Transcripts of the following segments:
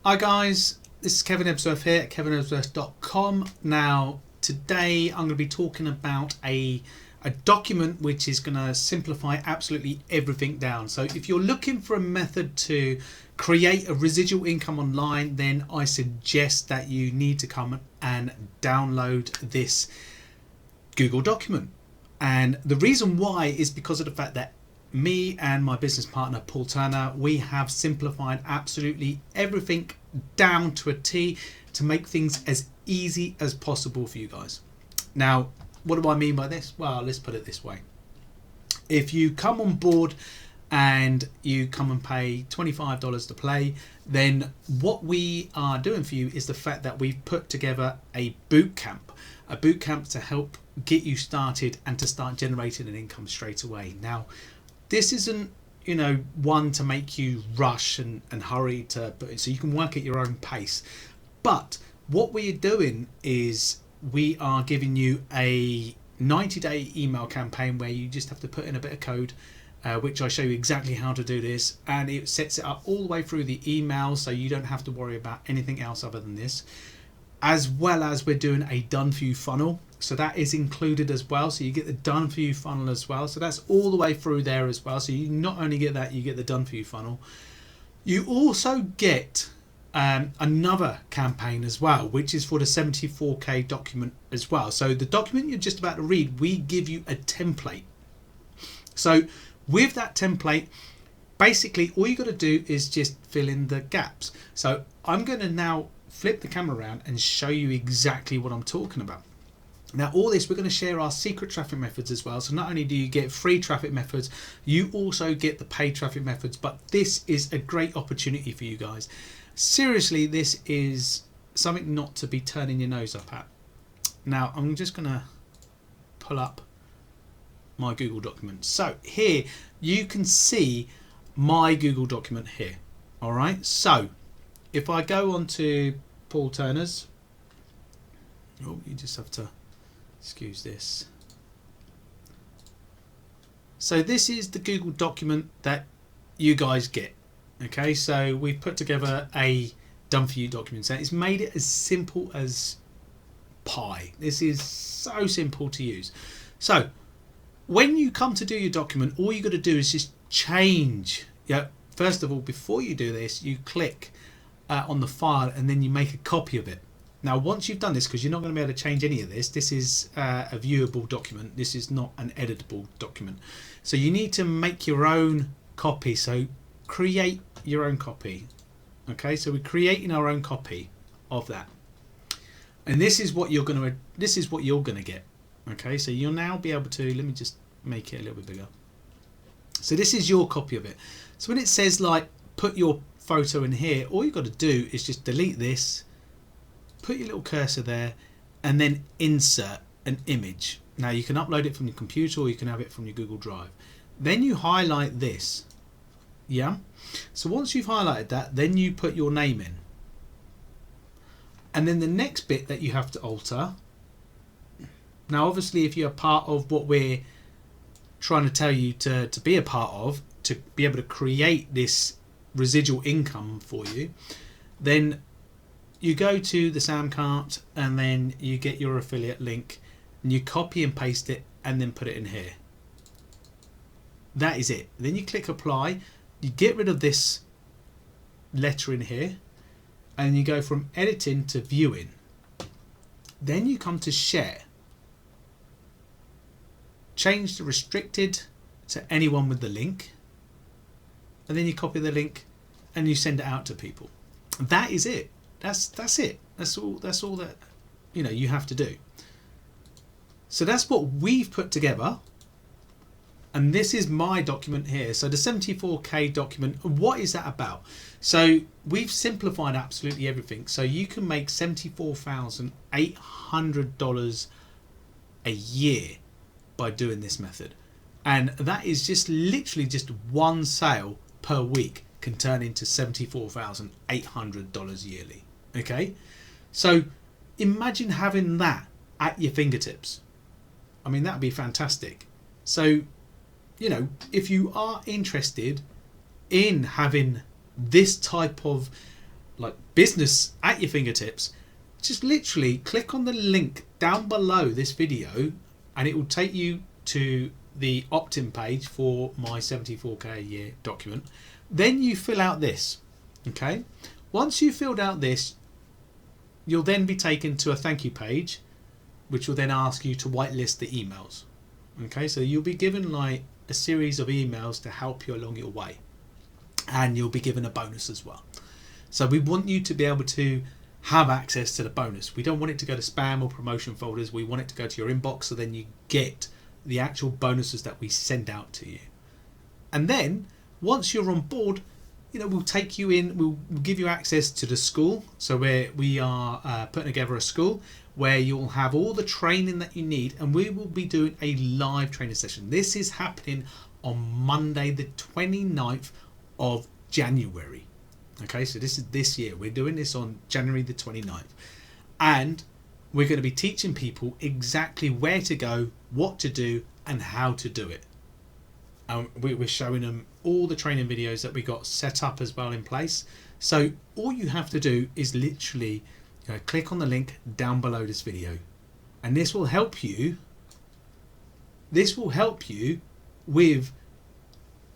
Hi guys, this is Kevin Ebsworth here at kevinebsworth.com. Now today I'm going to be talking about a document which is going to simplify absolutely everything down. So if you're looking for a method to create a residual income online, then I suggest that you need to come and download this Google document. And the reason why is because of the fact that me and my business partner Paul Turner, we have simplified absolutely everything down to a T to make things as easy as possible for you guys. Now, what do I mean by this? Well, let's put it this way. If you come on board and you come and pay $25 to play, then what we are doing for you is the fact that we've put together a boot camp to help get you started and to start generating an income straight away. Now, this isn't, one to make you rush and hurry to, so you can work at your own pace. But what we're doing is we are giving you a 90-day email campaign where you just have to put in a bit of code, which I show you exactly how to do this, and it sets it up all the way through the email, so you don't have to worry about anything else other than this. As well as we're doing a done for you funnel, so that is included as well, so you get the done for you funnel as well, so that's all the way through there as well. So you not only get that, you get the done for you funnel, you also get another campaign as well, which is for the 74k document as well. So the document you're just about to read, we give you a template. So with that template, basically all you got to do is just fill in the gaps. So I'm going to now flip the camera around and show you exactly what I'm talking about. Now all this, we're going to share our secret traffic methods as well. So not only do you get free traffic methods, you also get the paid traffic methods. But this is a great opportunity for you guys. Seriously, this is something not to be turning your nose up at. Now I'm just going to pull up my Google document. So here you can see my Google document here. All right, so if I go on to Paul Turner's, you just have to excuse this. So this is the Google document that you guys get. Okay, so we've put together a done for you document. So it's made it as simple as pie. This is so simple to use. So when you come to do your document, all you got to do is just change. First of all, before you do this, you click on the file and then you make a copy of it. Now once you've done this, because you're not going to be able to change any of this, this is a viewable document, this is not an editable document, so you need to make your own copy. So create your own copy. Okay, so we're creating our own copy of that, and this is what you're going to get. Okay, so you'll now be able to, let me just make it a little bit bigger. So this is your copy of it. So when it says like put your photo in here, all you've got to do is just delete this, put your little cursor there, and then insert an image. Now you can upload it from your computer or you can have it from your Google Drive. Then you highlight this. So once you've highlighted that, then you put your name in. And then the next bit that you have to alter. Now obviously if you're part of what we're trying to tell you to be a part of, to be able to create this residual income for you, then you go to the SamCart and then you get your affiliate link and you copy and paste it and then put it in here. That is it. Then you click apply, you get rid of this letter in here and you go from editing to viewing. Then you come to share. Change the restricted to anyone with the link, and then you copy the link and you send it out to people. That is it. That's it. That's all that you have to do. So that's what we've put together, and this is my document here. So the 74k document, what is that about? So we've simplified absolutely everything. So you can make $74,800 a year by doing this method, and that is just literally just one sale per week can turn into $74,800 yearly. Okay, so imagine having that at your fingertips. I mean, that'd be fantastic. So if you are interested in having this type of like business at your fingertips, just literally click on the link down below this video and it will take you to the opt-in page for my 74k a year document. Then you fill out this. Okay, once you've filled out this, you'll then be taken to a thank you page, which will then ask you to whitelist the emails. Okay, so you'll be given like a series of emails to help you along your way, and you'll be given a bonus as well. So we want you to be able to have access to the bonus. We don't want it to go to spam or promotion folders. We want it to go to your inbox, so then you get the actual bonuses that we send out to you. And then once you're on board, we'll take you in, we'll give you access to the school. So we are putting together a school where you'll have all the training that you need, and we will be doing a live training session. This is happening on Monday the 29th of January. Okay, so this is this year. We're doing this on January the 29th. And we're going to be teaching people exactly where to go, what to do, and how to do it. We're showing them all the training videos that we got set up as well in place. So all you have to do is literally click on the link down below this video, and this will help you. This will help you with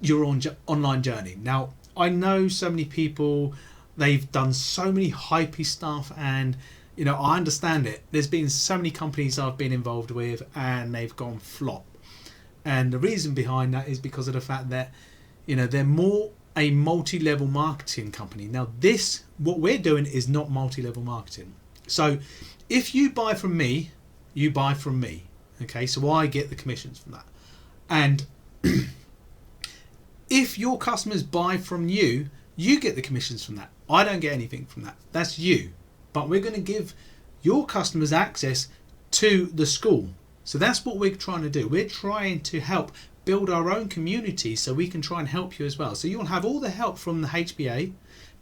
your online journey. Now, I know so many people, they've done so many hypey stuff, and I understand it. There's been so many companies I've been involved with and they've gone flop. And the reason behind that is because of the fact that they're more a multi-level marketing company. Now this, what we're doing, is not multi-level marketing. So if you buy from me, you buy from me. Okay, so I get the commissions from that. And if your customers buy from you, you get the commissions from that. I don't get anything from that. That's you. But we're going to give your customers access to the school. So that's what we're trying to do. We're trying to help build our own community so we can try and help you as well. So you'll have all the help from the HBA,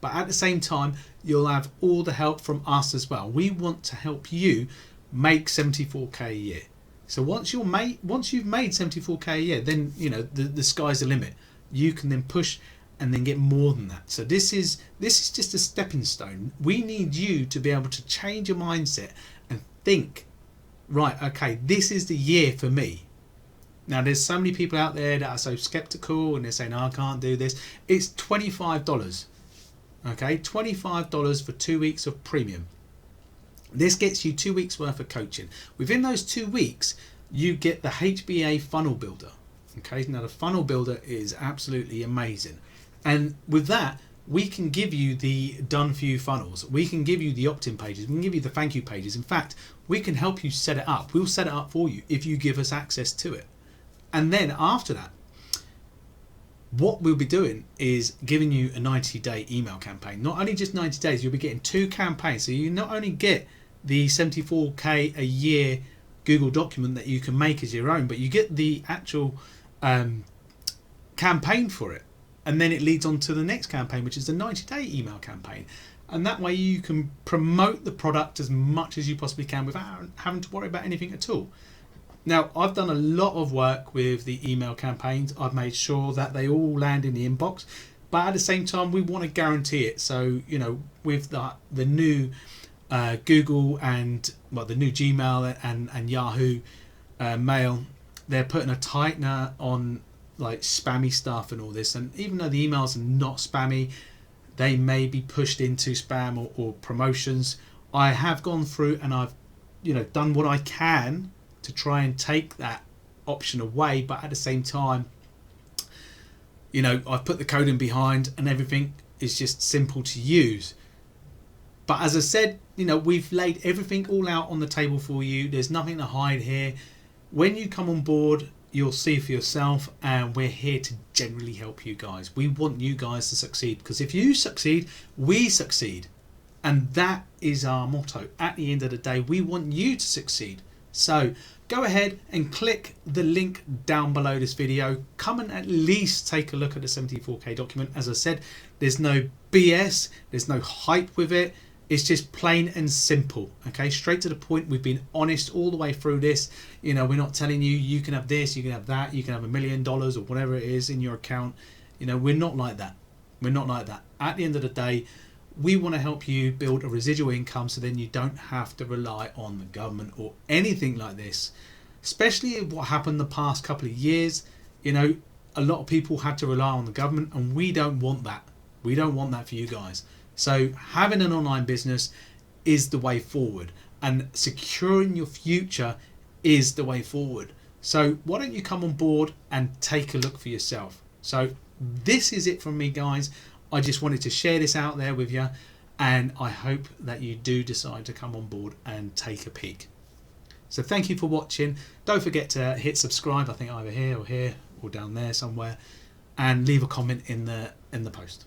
but at the same time, you'll have all the help from us as well. We want to help you make 74k a year. So once you've made 74k a year, then the sky's the limit. You can then push and then get more than that. So this is just a stepping stone. We need you to be able to change your mindset and think, right, okay, this is the year for me. Now there's so many people out there that are so skeptical and they're saying, I can't do this. It's $25. Okay, $25 for 2 weeks of premium. This gets you 2 weeks worth of coaching. Within those 2 weeks, you get the HBA funnel builder. Okay, now the funnel builder is absolutely amazing. And with that, we can give you the done for you funnels. We can give you the opt-in pages. We can give you the thank you pages. In fact, we can help you set it up. We'll set it up for you if you give us access to it. And then after that, what we'll be doing is giving you a 90-day email campaign. Not only just 90 days, you'll be getting 2 campaigns. So you not only get the 74k a year Google document that you can make as your own, but you get the actual campaign for it. And then it leads on to the next campaign, which is the 90-day email campaign. And that way you can promote the product as much as you possibly can without having to worry about anything at all. Now, I've done a lot of work with the email campaigns. I've made sure that they all land in the inbox, but at the same time, we want to guarantee it. So, with the new Google and the new Gmail and Yahoo Mail, they're putting a tightener on like spammy stuff and all this. And even though the emails are not spammy, they may be pushed into spam or promotions. I have gone through and I've done what I can to try and take that option away, but at the same time, I've put the code in behind and everything is just simple to use. But as I said, we've laid everything all out on the table for you. There's nothing to hide here. When you come on board, you'll see for yourself, and we're here to generally help you guys. We want you guys to succeed, because if you succeed, we succeed. And that is our motto. At the end of the day, we want you to succeed. So go ahead and click the link down below this video. Come and at least take a look at the 74k document. As I said, there's no BS, there's no hype with it. It's just plain and simple, okay? Straight to the point. We've been honest all the way through this. We're not telling you, you can have this, you can have that, you can have $1 million or whatever it is in your account. We're not like that. We're not like that. At the end of the day, We want to help you build a residual income so then you don't have to rely on the government or anything like this. Especially what happened the past couple of years, you know, a lot of people had to rely on the government, and we don't want that. We don't want that for you guys. So having an online business is the way forward, and securing your future is the way forward. So why don't you come on board and take a look for yourself? So this is it from me, guys. I just wanted to share this out there with you, and I hope that you do decide to come on board and take a peek. So thank you for watching. Don't forget to hit subscribe, I think either here or down there somewhere, and leave a comment in the post.